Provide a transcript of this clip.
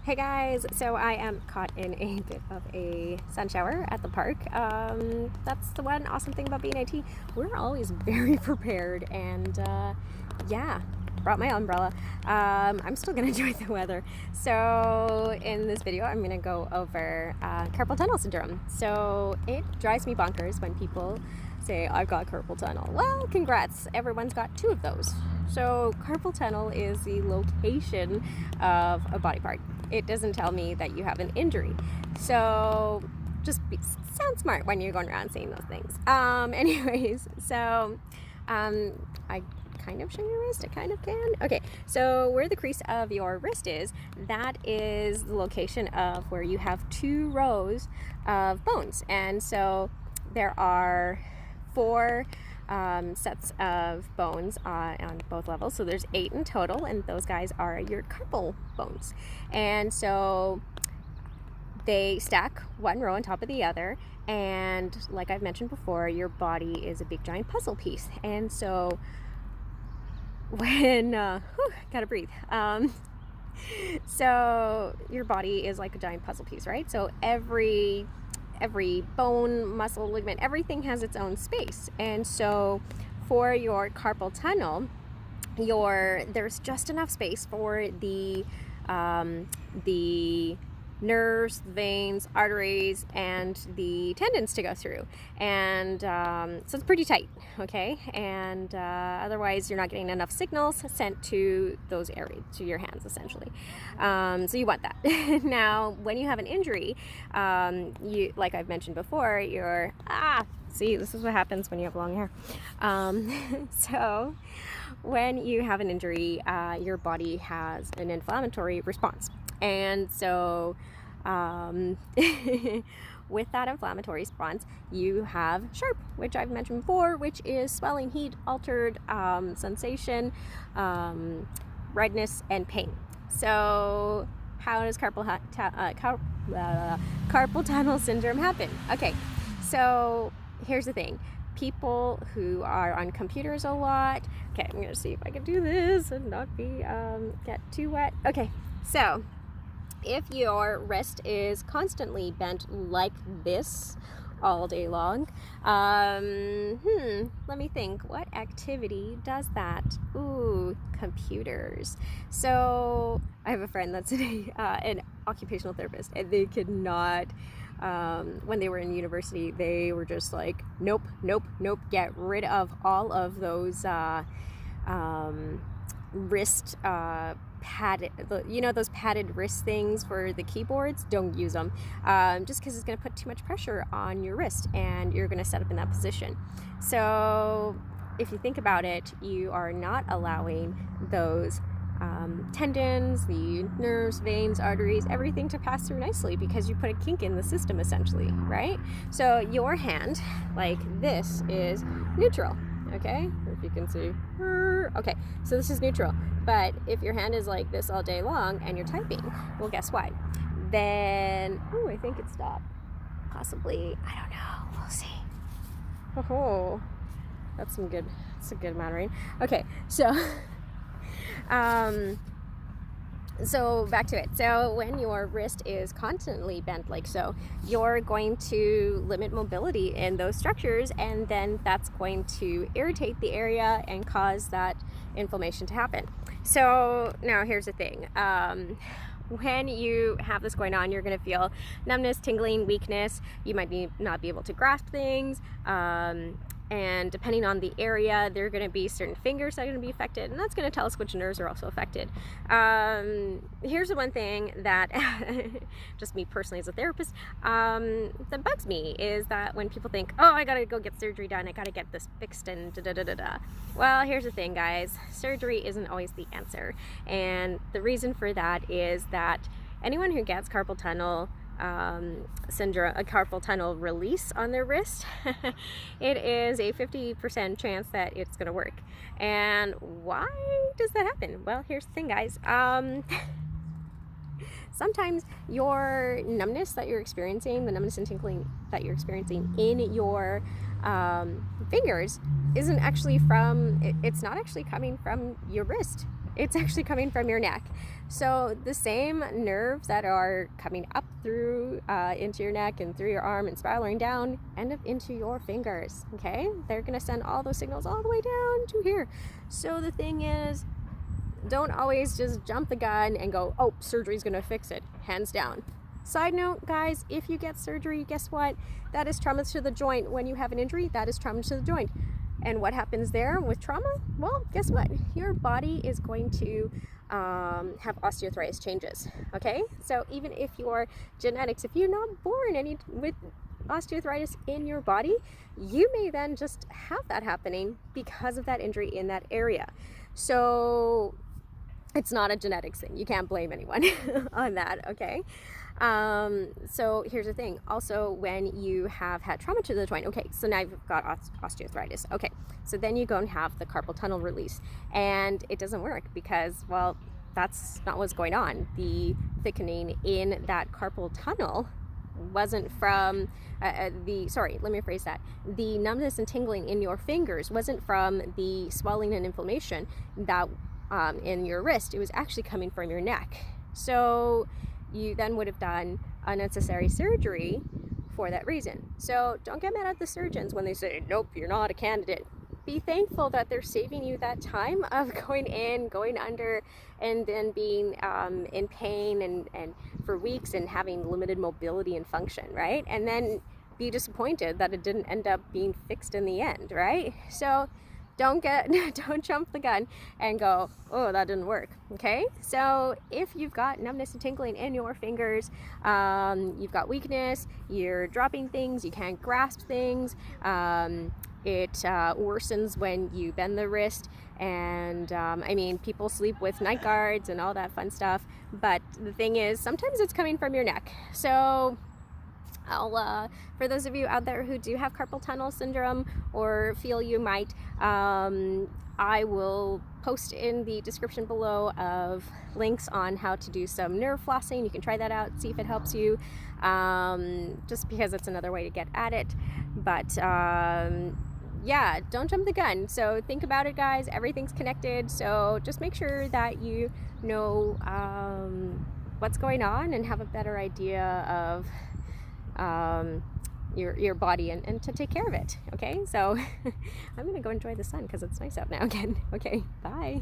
Hey guys, so I am caught in a bit of a sun shower at the park. That's the one awesome thing about being IT. We're always very prepared, and yeah, brought my umbrella. I'm still gonna enjoy the weather. So in this video, I'm gonna go over carpal tunnel syndrome. So it drives me bonkers when people say I've got carpal tunnel. Well, congrats, everyone's got two of those. So carpal tunnel is the location of a body part. It doesn't tell me that you have an injury. So sound smart when you're going around saying those things. Anyways, so I kind of show your wrist, I kind of can. Okay, so where the crease of your wrist is, that is the location of where you have two rows of bones. And so there are four sets of bones on both levels, so there's 8 in total, and those guys are your carpal bones. And so they stack one row on top of the other, and like I've mentioned before, your body is a big giant puzzle piece. And so when gotta breathe, so your body is like a giant puzzle piece, right? So every bone, muscle, ligament, everything has its own space. And so for your carpal tunnel, there's just enough space for the nerves, veins, arteries, and the tendons to go through. And so it's pretty tight, okay? And otherwise you're not getting enough signals sent to those areas, to your hands essentially. So you want that. Now, when you have an injury, like I've mentioned before, see, this is what happens when you have long hair. So when you have an injury, your body has an inflammatory response. And so with that inflammatory response, you have SHARP, which I've mentioned before, which is swelling, heat, altered sensation, redness, and pain. So how does carpal tunnel syndrome happen? Okay, so here's the thing. People who are on computers a lot, okay, I'm gonna see if I can do this and not get too wet. Okay, so if your wrist is constantly bent like this all day long, let me think, what activity does that? Ooh, computers. So I have a friend that's an occupational therapist, and they could not, when they were in university, they were just like, nope, get rid of all of those wrist padded, those padded wrist things for the keyboards. Don't use them, just because it's going to put too much pressure on your wrist and you're going to set up in that position. So if you think about it, you are not allowing those tendons, the nerves, veins, arteries, everything to pass through nicely, because you put a kink in the system essentially, right? So your hand, like this, is neutral. Okay, if you can see. Okay, so this is neutral. But if your hand is like this all day long and you're typing, well, guess what? Then, I think it stopped. Possibly, I don't know. We'll see. Oh, that's a good amount of rain. Okay, so so back to it. So when your wrist is constantly bent like so, you're going to limit mobility in those structures, and then that's going to irritate the area and cause that inflammation to happen. So now here's the thing. When you have this going on, you're going to feel numbness, tingling, weakness. You might not be able to grasp things. And depending on the area, there are going to be certain fingers that are going to be affected, and that's going to tell us which nerves are also affected. Here's the one thing that, just me personally as a therapist, that bugs me, is that when people think, oh, I got to go get surgery done, I got to get this fixed, and da-da-da-da-da. Well, here's the thing, guys. Surgery isn't always the answer. And the reason for that is that anyone who gets carpal tunnel syndrome, a carpal tunnel release on their wrist, it is a 50% chance that it's going to work. And why does that happen? Well, here's the thing, guys. Sometimes your numbness that you're experiencing, the numbness and tingling that you're experiencing in your fingers, it's not actually coming from your wrist. It's actually coming from your neck. So the same nerves that are coming up through into your neck and through your arm and spiraling down end up into your fingers. Okay, they're gonna send all those signals all the way down to here. So the thing is, don't always just jump the gun and go, oh, surgery's gonna fix it, hands down. Side note, guys, if you get surgery, guess what? That is trauma to the joint. When you have an injury, that is trauma to the joint. And what happens there with trauma? Well, guess what? Your body is going to have osteoarthritis changes, okay? So even if your genetics, if you're not born with osteoarthritis in your body, you may then just have that happening because of that injury in that area. So it's not a genetics thing. You can't blame anyone on that, okay? So here's the thing. Also, when you have had trauma to the joint, okay, so now you've got osteoarthritis. Okay, so then you go and have the carpal tunnel release, and it doesn't work because, well, that's not what's going on. The thickening in that carpal tunnel wasn't from sorry, let me rephrase that. The numbness and tingling in your fingers wasn't from the swelling and inflammation that in your wrist. It was actually coming from your neck. So you then would have done unnecessary surgery for that reason. So don't get mad at the surgeons when they say, nope, you're not a candidate. Be thankful that they're saving you that time of going in, going under, and then being in pain and for weeks and having limited mobility and function, right? And then be disappointed that it didn't end up being fixed in the end, right? So don't jump the gun and go, oh, that didn't work. Okay, so if you've got numbness and tingling in your fingers, you've got weakness, you're dropping things, you can't grasp things, it worsens when you bend the wrist, and I mean, people sleep with night guards and all that fun stuff, but the thing is, sometimes it's coming from your neck. So for those of you out there who do have carpal tunnel syndrome or feel you might, I will post in the description below of links on how to do some nerve flossing. You can try that out, see if it helps you, just because it's another way to get at it. But yeah, don't jump the gun. So think about it, guys. Everything's connected. So just make sure that you know what's going on and have a better idea of your body and to take care of it. Okay, so I'm gonna go enjoy the sun because it's nice out now again. Okay, bye.